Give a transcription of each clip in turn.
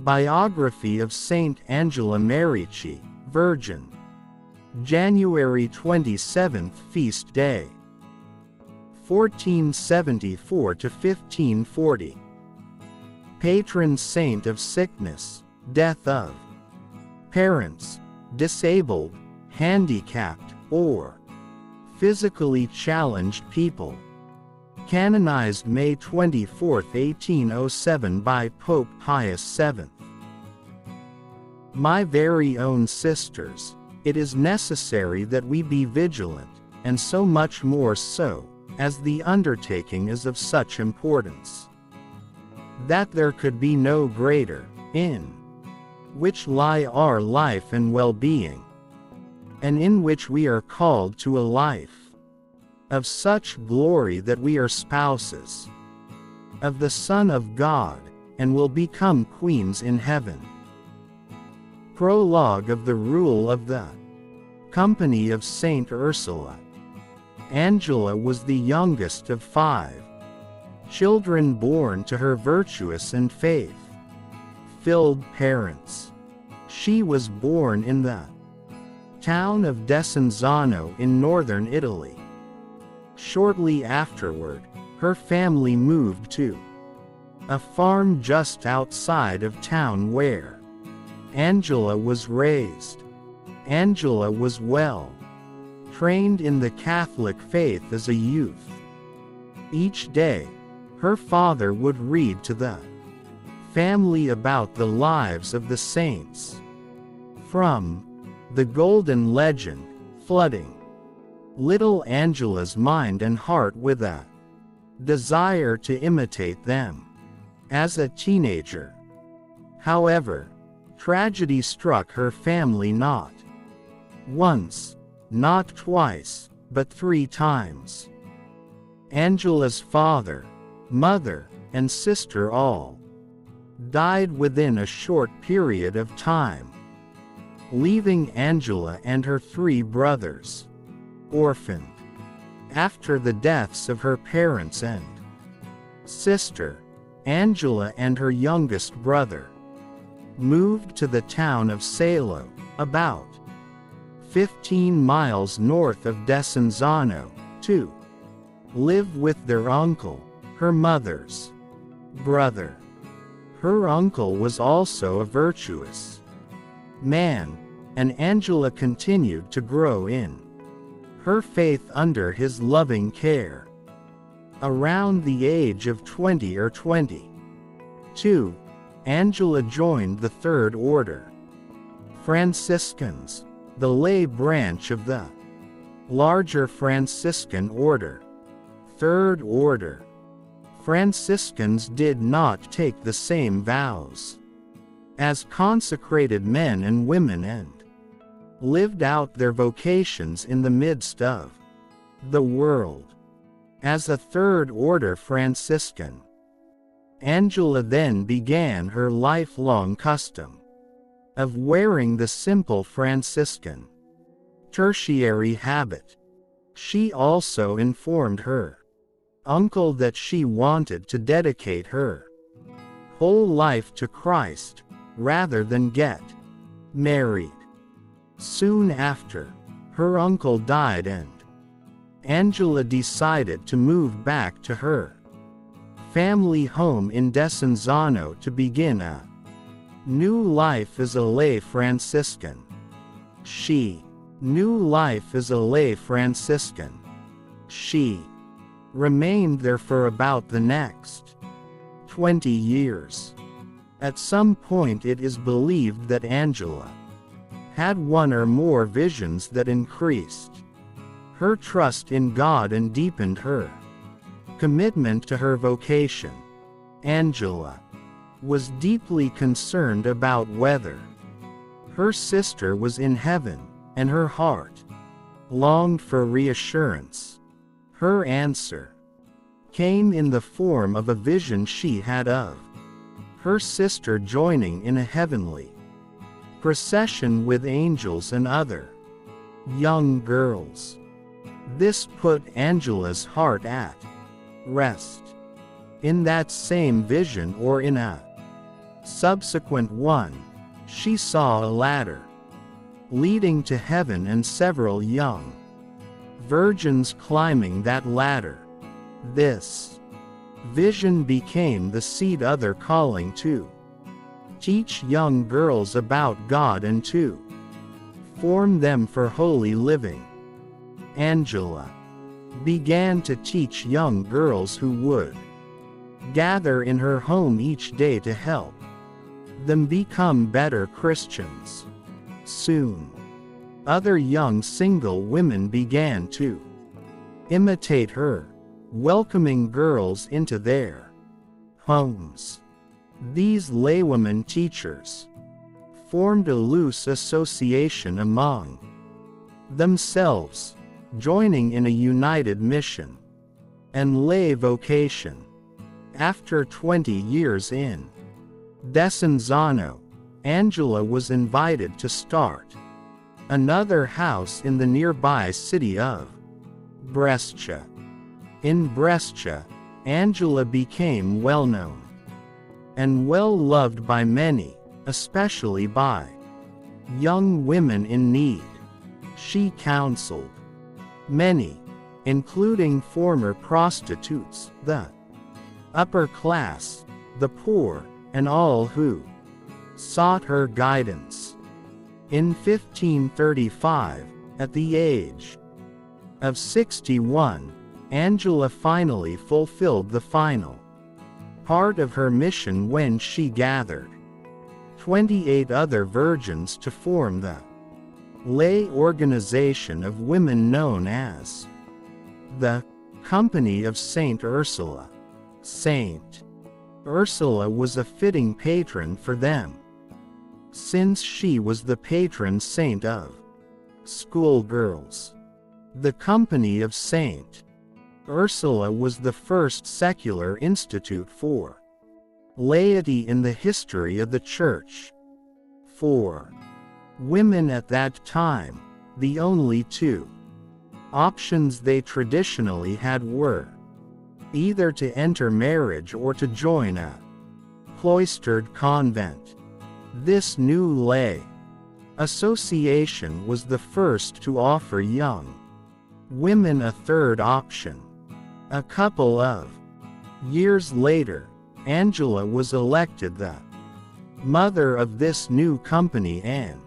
Biography of Saint Angela Merici, Virgin. January 27th Feast Day. 1474 to 1540. Patron saint of sickness, death of parents, disabled, handicapped, or physically challenged people. Canonized May 24, 1807 by Pope Pius VII. My very own sisters, it is necessary that we be vigilant, and so much more so, as the undertaking is of such importance, that there could be no greater, in which lie our life and well-being, and in which we are called to a life of such glory that we are spouses of the Son of God, and will become queens in heaven. Prologue of the Rule of the Company of Saint Ursula. Angela was the youngest of 5 children born to her virtuous and faith-filled parents. She was born in the town of Desenzano in northern Italy. Shortly afterward, her family moved to a farm just outside of town where Angela was raised. Angela was well trained in the Catholic faith as a youth. Each day, her father would read to the family about the lives of the saints. From the Golden Legend, flooding little Angela's mind and heart with a desire to imitate them. As a teenager, however, tragedy struck her family not once, not twice, but 3 times. Angela's father, mother, and sister all died within a short period of time, leaving Angela and her 3 brothers orphaned. After the deaths of her parents and sister, Angela and her youngest brother moved to the town of Salo, about 15 miles north of Desenzano, to live with their uncle, her mother's brother. Her uncle was also a virtuous man, and Angela continued to grow in her faith under his loving care. Around the age of 20 or 22, Angela joined the Third Order Franciscans, the lay branch of the larger Franciscan order. Third Order Franciscans did not take the same vows as consecrated men and women and lived out their vocations in the midst of the world. As a Third Order Franciscan, Angela then began her lifelong custom of wearing the simple Franciscan tertiary habit. She also informed her uncle that she wanted to dedicate her whole life to Christ, rather than get married. Soon after, her uncle died and Angela decided to move back to her family home in Desenzano to begin a new life as a lay Franciscan. New life as a lay Franciscan. She remained there for about the next 20 years. At some point it is believed that Angela had 1 or more visions that increased her trust in God and deepened her commitment to her vocation. Angela was deeply concerned about whether her sister was in heaven, and her heart longed for reassurance. Her answer came in the form of a vision she had of her sister joining in a heavenly procession with angels and other young girls. This put Angela's heart at rest. In that same vision, or in a Subsequent 1. She saw a ladder leading to heaven and several young virgins climbing that ladder. This vision became the seed other calling to teach young girls about God and to form them for holy living. Angela began to teach young girls who would gather in her home each day to help them become better Christians. Soon, other young single women began to imitate her, welcoming girls into their homes. These laywomen teachers formed a loose association among themselves, joining in a united mission and lay vocation. After 20 years in Desenzano, Angela was invited to start another house in the nearby city of Brescia. In Brescia, Angela became well known and well loved by many, especially by young women in need. She counseled many, including former prostitutes, the upper class, the poor, and all who sought her guidance. In 1535, at the age of 61, Angela finally fulfilled the final part of her mission when she gathered 28 other virgins to form the lay organization of women known as the Company of Saint Ursula. Saint Ursula was a fitting patron for them, since she was the patron saint of schoolgirls. The Company of Saint Ursula was the first secular institute for laity in the history of the Church. For women at that time, the only two options they traditionally had were either to enter marriage or to join a cloistered convent. This new lay association was the first to offer young women a third option. A couple of years later, Angela was elected the mother of this new company and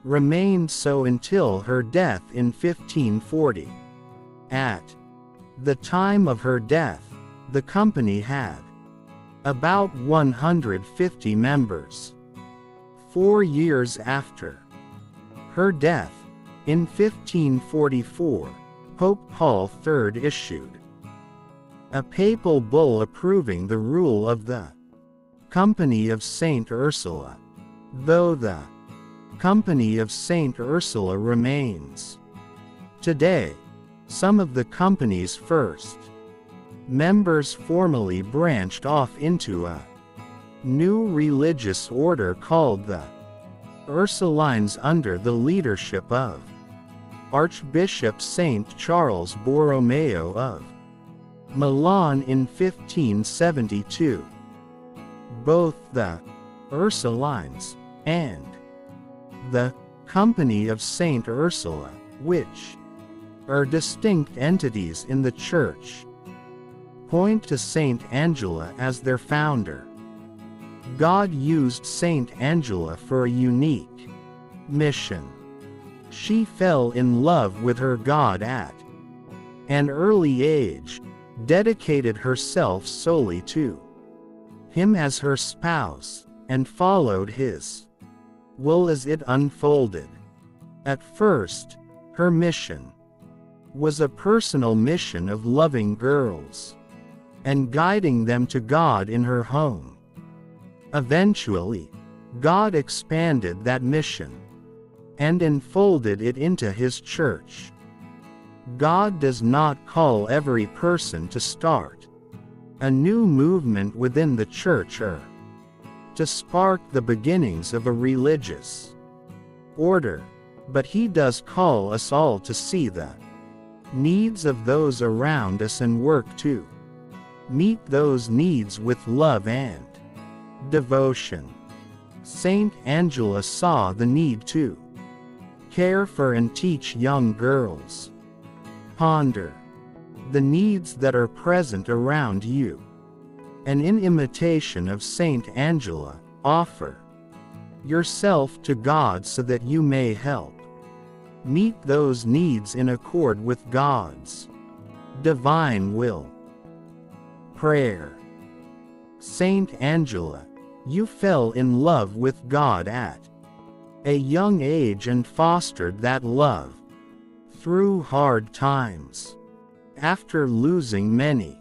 remained so until her death in 1540. At the time of her death, the company had about 150 members. 4 years after her death, in 1544, Pope Paul III issued a papal bull approving the rule of the Company of Saint Ursula. Though the Company of Saint Ursula remains today, some of the company's first members formally branched off into a new religious order called the Ursulines under the leadership of Archbishop Saint Charles Borromeo of Milan in 1572. Both the Ursulines and the Company of Saint Ursula, which are distinct entities in the Church, point to Saint Angela as their founder. God used Saint Angela for a unique mission. She fell in love with her God at an early age, dedicated herself solely to him as her spouse, and followed his will as it unfolded. At first, her mission was a personal mission of loving girls and guiding them to God in her home. Eventually, God expanded that mission and enfolded it into His church. God does not call every person to start a new movement within the church or to spark the beginnings of a religious order, but He does call us all to see the needs of those around us and work to meet those needs with love and Devotion. Saint Angela saw the need to care for and teach young girls. Ponder the needs that are present around you, and in imitation of Saint Angela, offer yourself to God so that you may help meet those needs in accord with God's divine will. Prayer. Saint Angela, you fell in love with God at a young age and fostered that love through hard times. After losing many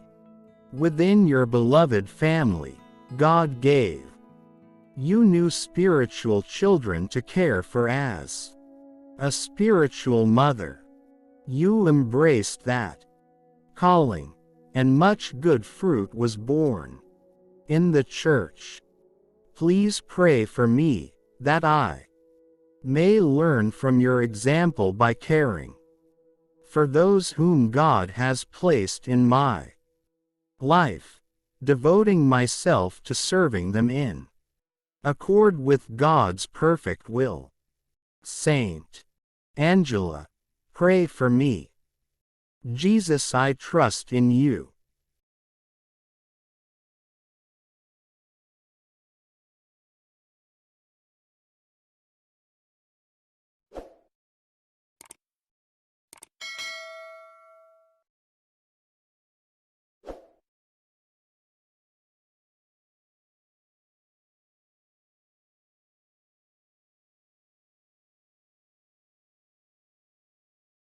within your beloved family, God gave you new spiritual children to care for as a spiritual mother. You embraced that calling, and much good fruit was born in the church. Please pray for me, that I may learn from your example by caring for those whom God has placed in my life, devoting myself to serving them in accord with God's perfect will. Saint Angela, pray for me. Jesus, I trust in you.